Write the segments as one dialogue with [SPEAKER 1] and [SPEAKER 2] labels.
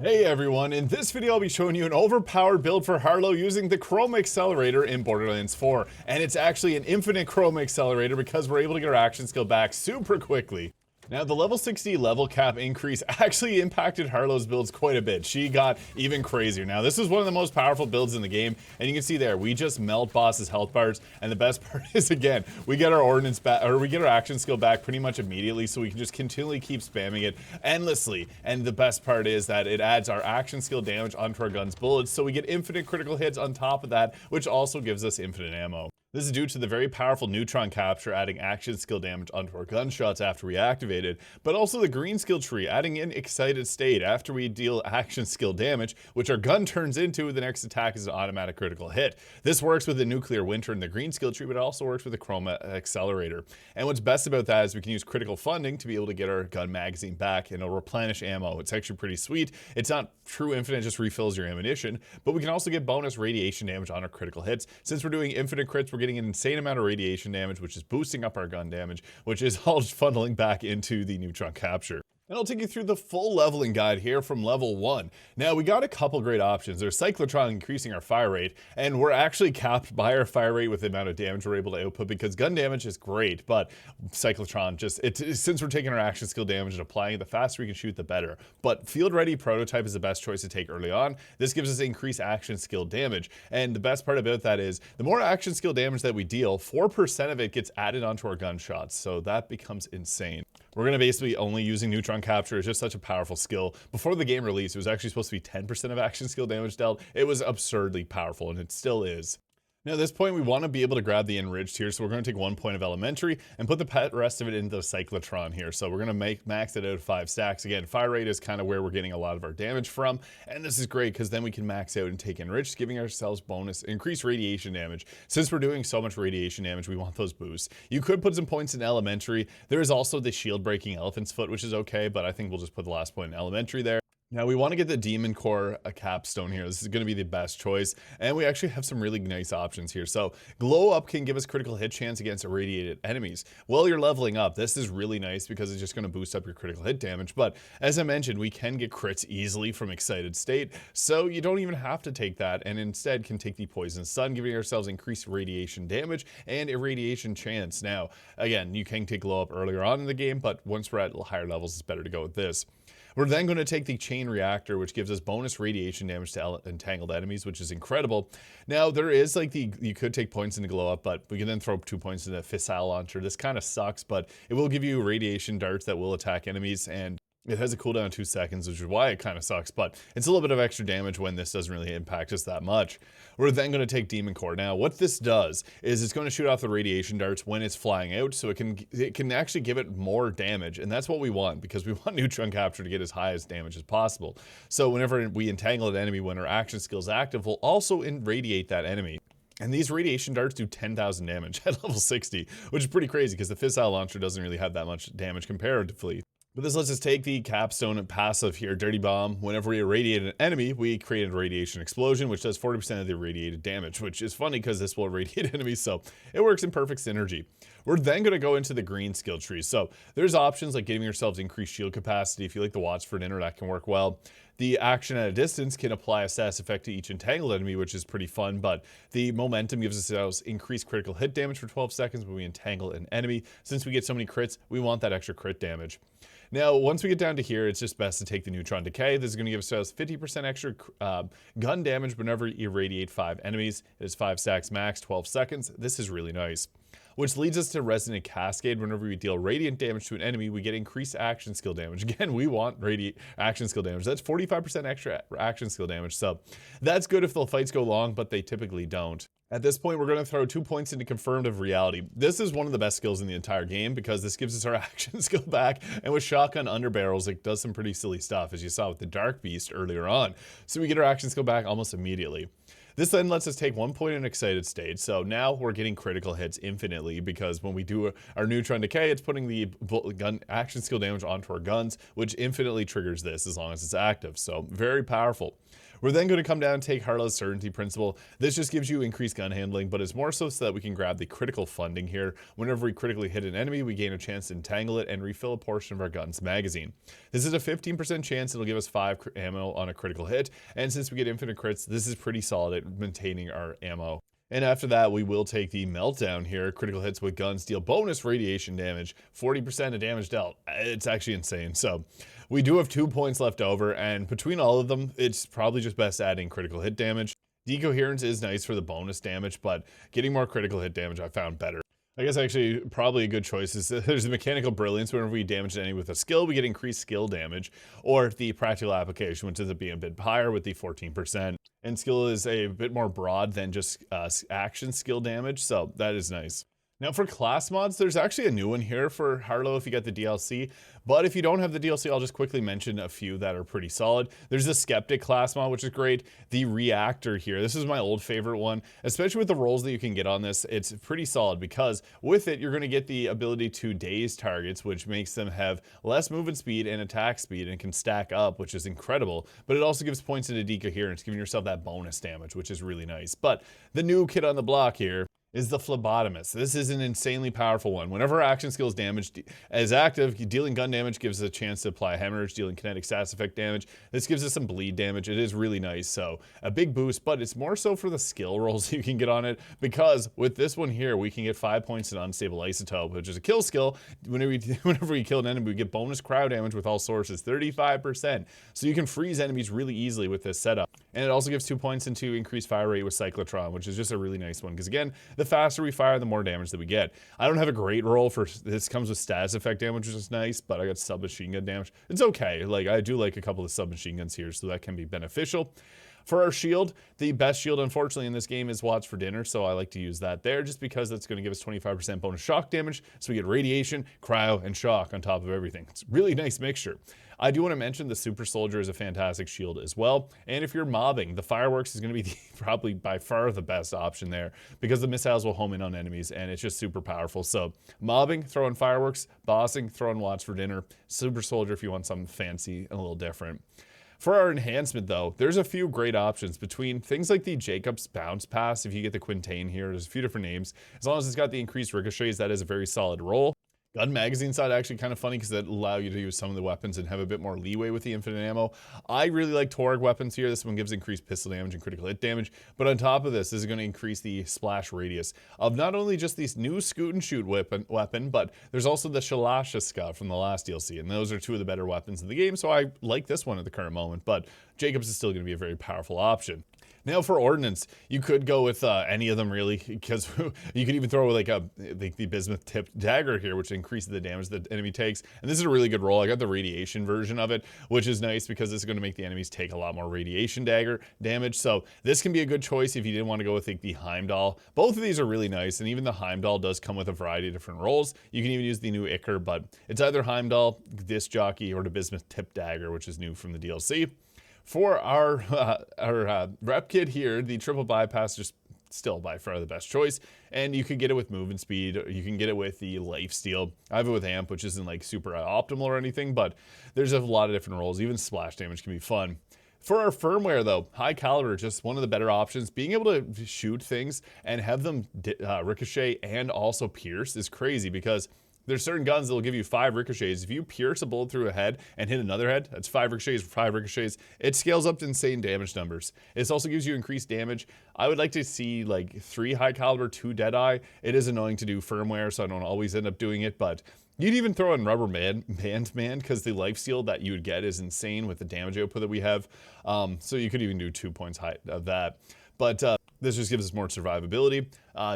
[SPEAKER 1] Hey everyone, in this video I'll be showing you an overpowered build for Harlowe using the Chroma Accelerator in Borderlands 4. And it's actually an infinite Chroma Accelerator because we're able to get our action skill back super quickly. Now, the level 60 level cap increase actually impacted Harlowe's builds quite a bit. She got even crazier. Now, this is one of the most powerful builds in the game, and you can see there, we just melt bosses' health bars, and the best part is, again, we get our ordnance back, or we get our action skill back pretty much immediately, so we can just continually keep spamming it endlessly. And the best part is that it adds our action skill damage onto our gun's bullets, so we get infinite critical hits on top of that, which also gives us infinite ammo. This is due to the very powerful neutron capture adding action skill damage onto our gunshots after we activate it, but also the green skill tree adding in excited state after we deal action skill damage, which our gun turns into. The next attack is an automatic critical hit. This works with the nuclear winter and the green skill tree, but it also works with the Chroma Accelerator. And what's best about that is we can use critical funding to be able to get our gun magazine back and it'll replenish ammo. It's actually pretty sweet. It's not true infinite, just refills your ammunition, but we can also get bonus radiation damage on our critical hits. Since we're doing infinite crits, we're getting an insane amount of radiation damage, which is boosting up our gun damage, which is all funneling back into the neutron capture. And I'll take you through the full leveling guide here from level 1. Now, we got a couple great options. There's Cyclotron increasing our fire rate, and we're actually capped by our fire rate with the amount of damage we're able to output because gun damage is great, but Cyclotron since we're taking our action skill damage and applying it, the faster we can shoot, the better. But Field Ready Prototype is the best choice to take early on. This gives us increased action skill damage, and the best part about that is the more action skill damage that we deal, 4% of it gets added onto our gunshots, so that becomes insane. We're going to basically only using neutron capture. It's just such a powerful skill. Before the game released, it was actually supposed to be 10% of action skill damage dealt. It was absurdly powerful, and it still is. Now, at this point, we want to be able to grab the enriched here, so we're going to take 1 point of elementary and put the rest of it into the cyclotron here. So we're going to max it out of 5 stacks. Again, fire rate is kind of where we're getting a lot of our damage from, and this is great because then we can max out and take enriched, giving ourselves bonus increased radiation damage. Since we're doing so much radiation damage, we want those boosts. You could put some points in elementary. There is also the shield breaking elephant's foot, which is okay, but I think we'll just put the last point in elementary there. Now, we want to get the Demon Core Capstone here. This is going to be the best choice, and we actually have some really nice options here. So, Glow Up can give us critical hit chance against irradiated enemies. While you're leveling up, this is really nice because it's just going to boost up your critical hit damage, but as I mentioned, we can get crits easily from Excited State, so you don't even have to take that, and instead can take the Poison Sun, giving ourselves increased radiation damage and irradiation chance. Now, again, you can take Glow Up earlier on in the game, but once we're at higher levels, it's better to go with this. We're then going to take the Chain Reactor, which gives us bonus radiation damage to entangled enemies, which is incredible. Now, there is you could take points into Glow Up, but we can then throw 2 points into Fissile Launcher. This kind of sucks, but it will give you radiation darts that will attack enemies, and it has a cooldown of 2 seconds, which is why it kind of sucks, but it's a little bit of extra damage when this doesn't really impact us that much. We're then going to take Demon Core. Now, what this does is it's going to shoot off the radiation darts when it's flying out, so it can actually give it more damage, and that's what we want, because we want neutron capture to get as high as damage as possible. So whenever we entangle an enemy when our action skill is active, we'll also irradiate that enemy. And these radiation darts do 10,000 damage at level 60, which is pretty crazy because the Fissile Launcher doesn't really have that much damage comparatively. But this lets us take the Capstone and passive here, Dirty Bomb. Whenever we irradiate an enemy, we create a radiation explosion, which does 40% of the irradiated damage, which is funny because this will irradiate enemies, so it works in perfect synergy. We're then going to go into the green skill tree. So there's options like giving yourselves increased shield capacity. If you like the Watch for Dinner, that can work well. The action at a distance can apply a status effect to each entangled enemy, which is pretty fun, but the momentum gives us increased critical hit damage for 12 seconds when we entangle an enemy. Since we get so many crits, we want that extra crit damage. Now, once we get down to here, it's just best to take the Neutron Decay. This is going to give us 50% extra gun damage whenever you irradiate 5 enemies. It is 5 stacks max, 12 seconds. This is really nice. Which leads us to Resonant Cascade. Whenever we deal radiant damage to an enemy, we get increased action skill damage. Again, we want radiant action skill damage. That's 45% extra action skill damage. So that's good if the fights go long, but they typically don't. At this point, we're going to throw 2 points into Confirmed of Reality. This is one of the best skills in the entire game because this gives us our action skill back, and with Shotgun Underbarrels, it does some pretty silly stuff, as you saw with the Dark Beast earlier on. So we get our action skill back almost immediately. This then lets us take 1 point in Excited State, so now we're getting critical hits infinitely because when we do our Neutron Decay, it's putting the gun action skill damage onto our guns, which infinitely triggers this as long as it's active, so very powerful. We're then going to come down and take Harlow's Certainty Principle. This just gives you increased gun handling, but it's more so that we can grab the critical funding here. Whenever we critically hit an enemy, we gain a chance to entangle it and refill a portion of our gun's magazine. This is a 15% chance it'll give us 5 ammo on a critical hit, and since we get infinite crits, this is pretty solid at maintaining our ammo. And after that, we will take the Meltdown here. Critical hits with guns deal bonus radiation damage, 40% of damage dealt. It's actually insane. So we do have 2 points left over, and between all of them, it's probably just best adding critical hit damage. Decoherence is nice for the bonus damage, but getting more critical hit damage I found better. I guess actually probably a good choice is there's the Mechanical Brilliance. Whenever we damage an enemy with a skill, we get increased skill damage, or the Practical Application, which ends up being a bit higher with the 14%. And skill is a bit more broad than just action skill damage, so that is nice. Now for class mods, there's actually a new one here for Harlowe if you get the DLC, but if you don't have the DLC, I'll just quickly mention a few that are pretty solid. There's the Skeptic class mod, which is great. The Reactor here, this is my old favorite one, especially with the rolls that you can get on this. It's pretty solid because with it, you're going to get the ability to daze targets, which makes them have less movement speed and attack speed and can stack up, which is incredible, but it also gives points into Decoherence, giving yourself that bonus damage, which is really nice. But the new kid on the block here is the Phlebotomist. This is an insanely powerful one. Whenever our action skill is damaged as active, dealing gun damage gives us a chance to apply hemorrhage, dealing kinetic status effect damage. This gives us some bleed damage. It is really nice, so a big boost, but it's more so for the skill rolls you can get on it, because with this one here, we can get 5 points in Unstable Isotope, which is a kill skill. Whenever we kill an enemy, we get bonus cryo damage with all sources, 35%. So you can freeze enemies really easily with this setup. And it also gives 2 points into increased fire rate with Cyclotron, which is just a really nice one, because again, the faster we fire, the more damage that we get. I don't have a great roll for this. Comes with status effect damage, which is nice, but I got submachine gun damage. It's okay. Like, I do like a couple of submachine guns here, so that can be beneficial. For our shield, the best shield, unfortunately, in this game is Watch for Dinner, so I like to use that there just because that's going to give us 25% bonus shock damage, so we get radiation, cryo, and shock on top of everything. It's a really nice mixture. I do want to mention the Super Soldier is a fantastic shield as well, and if you're mobbing, the Fireworks is going to be probably by far the best option there because the missiles will home in on enemies, and it's just super powerful. So mobbing, throw in Fireworks; bossing, throw in Watch for Dinner; Super Soldier if you want something fancy and a little different. For our enhancement, though, there's a few great options between things like the Jacob's Bounce Pass. If you get the Quintain here, there's a few different names. As long as it's got the increased ricochets, that is a very solid roll. Gun magazine side actually kind of funny because that allow you to use some of the weapons and have a bit more leeway with the infinite ammo. I really like Torg weapons here. This one gives increased pistol damage and critical hit damage, but on top of this is going to increase the splash radius of not only just these new scoot and shoot weapon, but there's also the Shalashaska from the last DLC, and those are two of the better weapons in the game, so I like this one at the current moment, but Jacobs is still going to be a very powerful option. Now for Ordnance, you could go with any of them really, because you could even throw like the bismuth tipped dagger here, which increases the damage the enemy takes. And this is a really good roll. I got the radiation version of it, which is nice because this is going to make the enemies take a lot more radiation dagger damage. So this can be a good choice if you didn't want to go with like the Heimdall. Both of these are really nice, and even the Heimdall does come with a variety of different rolls. You can even use the new Icar, but it's either Heimdall, this jockey, or the bismuth tipped dagger, which is new from the DLC. For our Repkit here, the triple bypass is still by far the best choice, and you could get it with movement speed, you can get it with the lifesteal. I have it with amp, which isn't like super optimal or anything, but there's a lot of different rolls. Even splash damage can be fun. For our firmware though, high caliber, just one of the better options. Being able to shoot things and have them ricochet and also pierce is crazy, because there's certain guns that will give you 5 ricochets. If you pierce a bullet through a head and hit another head, that's 5 ricochets for 5 ricochets. It scales up to insane damage numbers. It also gives you increased damage. I would like to see like 3 high caliber, 2 Deadeye. It is annoying to do firmware, so I don't always end up doing it, but you'd even throw in Rubber Man, because the lifesteal that you would get is insane with the damage output that we have. So you could even do 2 points high of that. But this just gives us more survivability.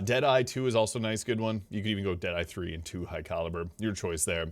[SPEAKER 1] Deadeye 2 is also a nice, good one. You could even go Deadeye 3 and 2 high caliber. Your choice there.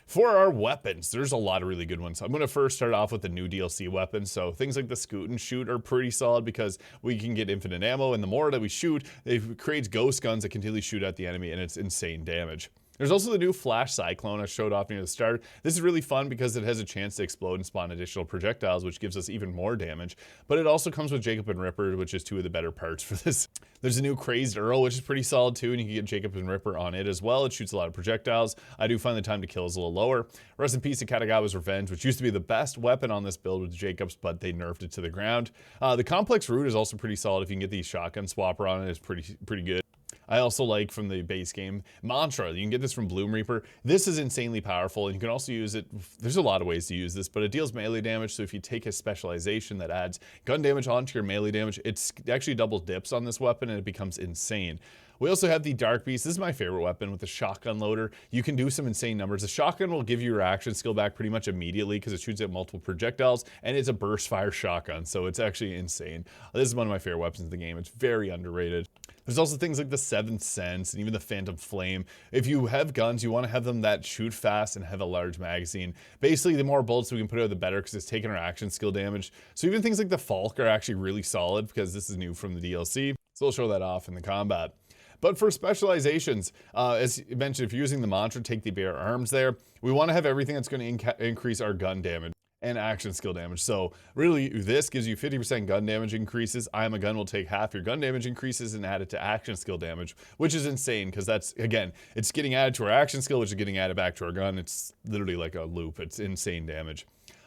[SPEAKER 1] For our weapons, there's a lot of really good ones. I'm going to first start off with the new DLC weapons. So things like the Scoot and Shoot are pretty solid because we can get infinite ammo, and the more that we shoot, it creates ghost guns that continually shoot at the enemy, and it's insane damage. There's also the new Flash Cyclone I showed off near the start. This is really fun because it has a chance to explode and spawn additional projectiles, which gives us even more damage. But it also comes with Jacob and Ripper, which is two of the better parts for this. There's a new Crazed Earl, which is pretty solid too, and you can get Jacob and Ripper on it as well. It shoots a lot of projectiles. I do find the time to kill is a little lower. Rest in peace to Katagawa's Revenge, which used to be the best weapon on this build with Jacobs, but they nerfed it to the ground. The Complex Root is also pretty solid. If you can get the shotgun swapper on it, it's pretty good. I also like from the base game Mantra. You can get this from Bloom Reaper. This is insanely powerful, and you can also use it. There's a lot of ways to use this, but it deals melee damage. So if you take a specialization that adds gun damage onto your melee damage, it's actually double dips on this weapon, and it becomes insane. We also have the Dark Beast. This is my favorite weapon with the shotgun loader. You can do some insane numbers. The shotgun will give you your action skill back pretty much immediately because it shoots at multiple projectiles, and it's a burst fire shotgun, so it's actually insane. This is one of my favorite weapons in the game. It's very underrated. There's also things like the Seventh Sense and even the Phantom Flame. If you have guns, you want to have them that shoot fast and have a large magazine. Basically, the more bullets we can put out, the better, because it's taking our action skill damage. So even things like the Falk are actually really solid because this is new from the DLC. So we'll show that off in the combat. But for specializations, as mentioned, if you're using the Mantra, take the bare arms there. We want to have everything that's going to increase our gun damage and action skill damage. So really, this gives you 50% gun damage increases. I Am a Gun will take half your gun damage increases and add it to action skill damage, which is insane because that's, again, it's getting added to our action skill, which is getting added back to our gun. It's literally like a loop. It's insane damage.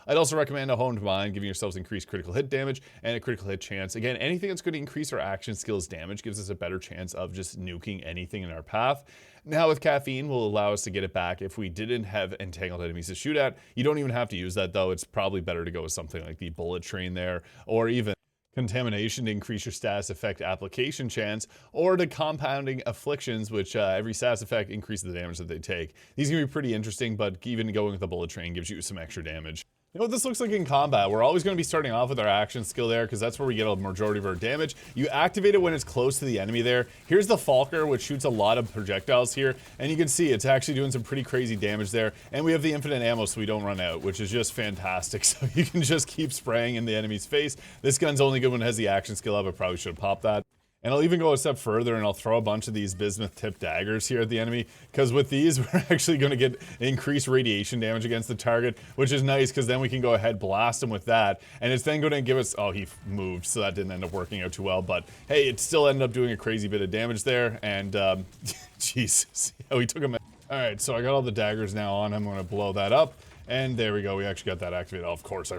[SPEAKER 1] I'd also recommend a Honed Mind, giving yourselves increased critical hit damage and a critical hit chance. Again, anything that's going to increase our action skills damage gives us a better chance of just nuking anything in our path. Now with Caffeine will allow us to get it back if we didn't have entangled enemies to shoot at. You don't even have to use that though. It's probably better to go with something like the Bullet Train there, or even Contamination to increase your status effect application chance, or the Compounding Afflictions, which every status effect increases the damage that they take. These can be pretty interesting, but even going with the Bullet Train gives you some extra damage. You know what this looks like in combat? We're always going to be starting off with our action skill there because that's where we get a majority of our damage. You activate it when it's close to the enemy there. Here's the Falker, which shoots a lot of projectiles here, and you can see it's actually doing some pretty crazy damage there. And we have the infinite ammo so we don't run out, which is just fantastic. So you can just keep spraying in the enemy's face. This gun's only good when it has the action skill up. I probably should have popped that. And I'll even go a step further and I'll throw a bunch of these bismuth tipped daggers here at the enemy, because with these we're actually going to get increased radiation damage against the target, which is nice because then we can go ahead blast him with that, and it's then going to give us, oh, he moved, so that didn't end up working out too well, but hey, it still ended up doing a crazy bit of damage there. And jeez, oh, he took him. Alright, so I got all the daggers now on. I'm going to blow that up, and there we go, we actually got that activated. Oh, of course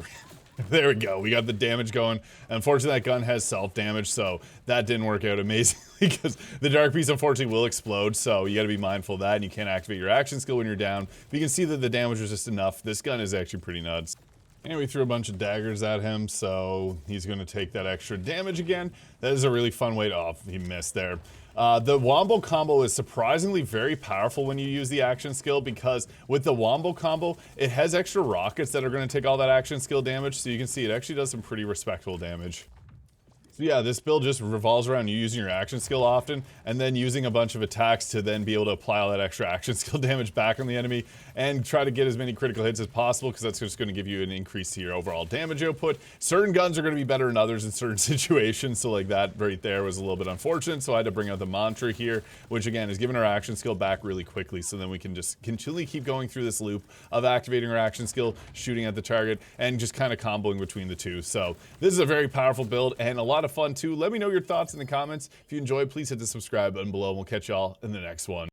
[SPEAKER 1] there we go. We got the damage going. Unfortunately, that gun has self-damage, so that didn't work out amazingly because the Dark Beast unfortunately will explode, so you got to be mindful of that, and you can't activate your action skill when you're down. But you can see that the damage was just enough. This gun is actually pretty nuts. And we threw a bunch of daggers at him, so he's going to take that extra damage again. That is a really fun way to... Oh, he missed there. The Wombo combo is surprisingly very powerful when you use the action skill, because with the Wombo combo, it has extra rockets that are going to take all that action skill damage, so you can see it actually does some pretty respectable damage. So yeah, this build just revolves around you using your action skill often, and then using a bunch of attacks to then be able to apply all that extra action skill damage back on the enemy, and try to get as many critical hits as possible, because that's just going to give you an increase to your overall damage output. Certain guns are going to be better than others in certain situations, so like that right there was a little bit unfortunate, so I had to bring out the Mantra here, which again is giving our action skill back really quickly, so then we can just continually keep going through this loop of activating our action skill, shooting at the target, and just kind of comboing between the two. So this is a very powerful build, and a lot of fun too. Let me know your thoughts in the comments. If you enjoyed, please hit the subscribe button below, and we'll catch y'all in the next one.